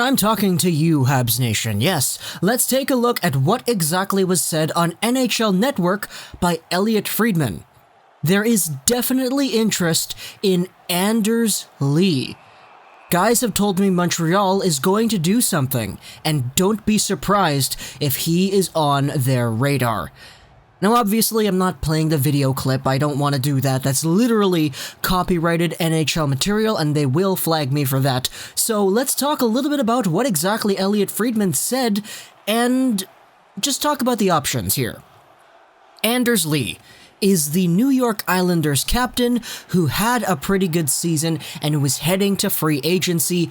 I'm talking to you, Habs Nation. Yes, let's take a look at what exactly was said on NHL Network by Elliotte Friedman. There is definitely interest in Anders Lee. Guys have told me Montreal is going to do something, and don't be surprised if he is on their radar. Now obviously I'm not playing the video clip, I don't want to do that, that's literally copyrighted NHL material and they will flag me for that. So let's talk a little bit about what exactly Elliotte Friedman said, and just talk about the options here. Anders Lee is the New York Islanders captain who had a pretty good season and who is heading to free agency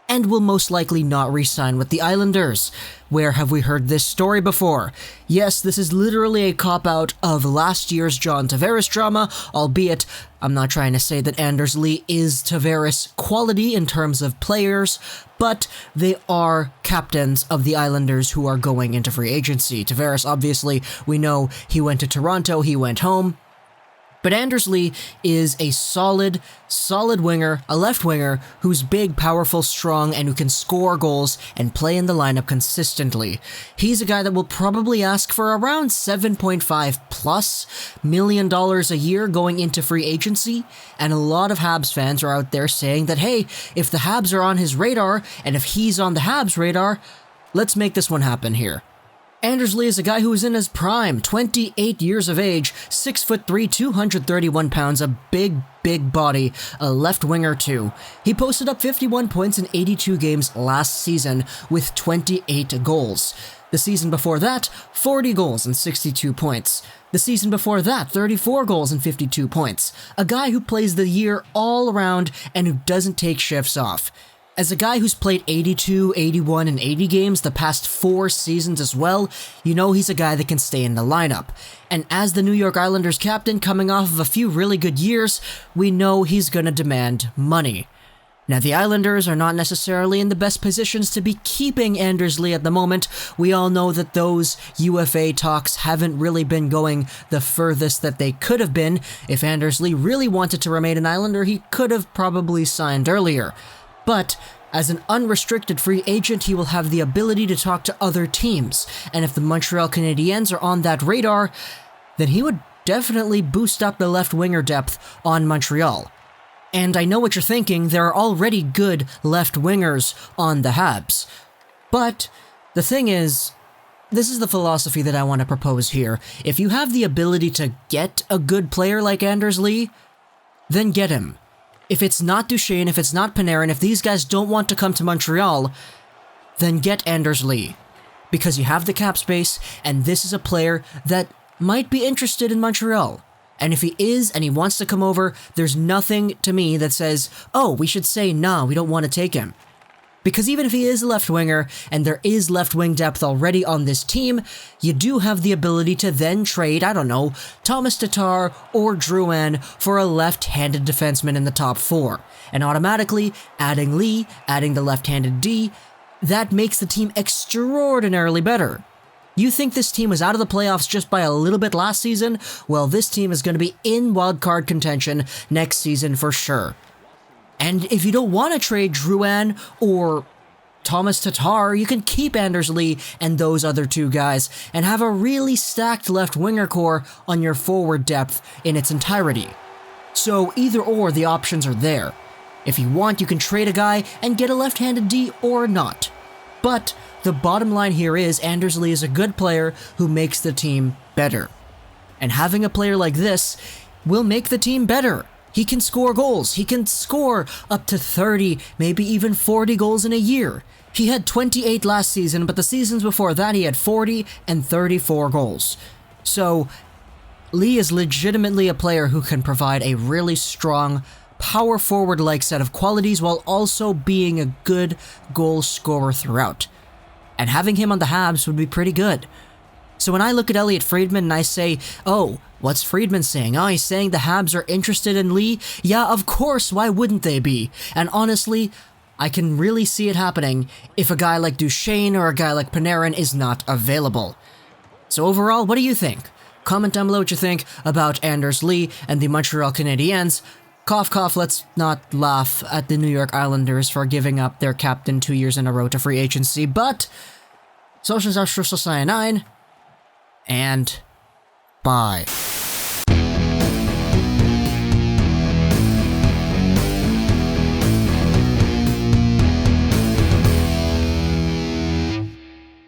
and will most likely not re-sign with the Islanders. Where have we heard this story before? Yes, this is literally a cop-out of last year's John Tavares drama, albeit I'm not trying to say that Anders Lee is Tavares quality in terms of players, but they are captains of the Islanders who are going into free agency. Tavares, obviously, we know he went to Toronto, he went home. But Anders Lee is a solid winger, a left winger, who's big, powerful, strong, and who can score goals and play in the lineup consistently. He's a guy that will probably ask for around $7.5+ million a year going into free agency, and a lot of Habs fans are out there saying that, hey, if the Habs are on his radar, and if he's on the Habs radar, let's make this one happen here. Anders Lee is a guy who is in his prime, 28 years of age, 6'3", 231 pounds, a big body, a left winger too. He posted up 51 points in 82 games last season with 28 goals. The season before that, 40 goals and 62 points. The season before that, 34 goals and 52 points. A guy who plays the year all around and who doesn't take shifts off. As a guy who's played 82, 81, and 80 games the past 4 seasons as well, you know he's a guy that can stay in the lineup. And as the New York Islanders captain coming off of a few really good years, we know he's gonna demand money. Now the Islanders are not necessarily in the best positions to be keeping Anders Lee at the moment. We all know that those UFA talks haven't really been going the furthest that they could have been. If Anders Lee really wanted to remain an Islander, he could have probably signed earlier. But as an unrestricted free agent, he will have the ability to talk to other teams, and if the Montreal Canadiens are on that radar, then he would definitely boost up the left winger depth on Montreal. And I know what you're thinking, there are already good left wingers on the Habs. But the thing is, this is the philosophy that I want to propose here. If you have the ability to get a good player like Anders Lee, then get him. If it's not Duchesne, if it's not Panarin, if these guys don't want to come to Montreal, then get Anders Lee. Because you have the cap space, and this is a player that might be interested in Montreal. And if he is, and he wants to come over, there's nothing to me that says, oh, we should say, nah, we don't want to take him. Because even if he is a left winger, and there is left wing depth already on this team, you do have the ability to then trade, I don't know, Thomas Tatar or Drouin for a left-handed defenseman in the top 4. And automatically, adding Lee, adding the left-handed D, that makes the team extraordinarily better. You think this team was out of the playoffs just by a little bit last season? Well, this team is going to be in wildcard contention next season for sure. And if you don't want to trade Drouin or Thomas Tatar, you can keep Anders Lee and those other 2 guys and have a really stacked left winger core on your forward depth in its entirety. So either or, the options are there. If you want, you can trade a guy and get a left-handed D or not. But the bottom line here is Anders Lee is a good player who makes the team better. And having a player like this will make the team better. He can score goals. He can score up to 30, maybe even 40 goals in a year. He had 28 last season, but the seasons before that he had 40 and 34 goals. So Lee is legitimately a player who can provide a really strong, power forward-like set of qualities while also being a good goal scorer throughout. And having him on the Habs would be pretty good. So when I look at Elliotte Friedman and I say, oh, what's Friedman saying? Oh, he's saying the Habs are interested in Lee? Yeah, of course, why wouldn't they be? And honestly, I can really see it happening if a guy like Duchesne or a guy like Panarin is not available. So overall, what do you think? Comment down below what you think about Anders Lee and the Montreal Canadiens. cough cough, let's not laugh at the New York Islanders for giving up their captain 2 years in a row to free agency, but Social Cyanide, and bye.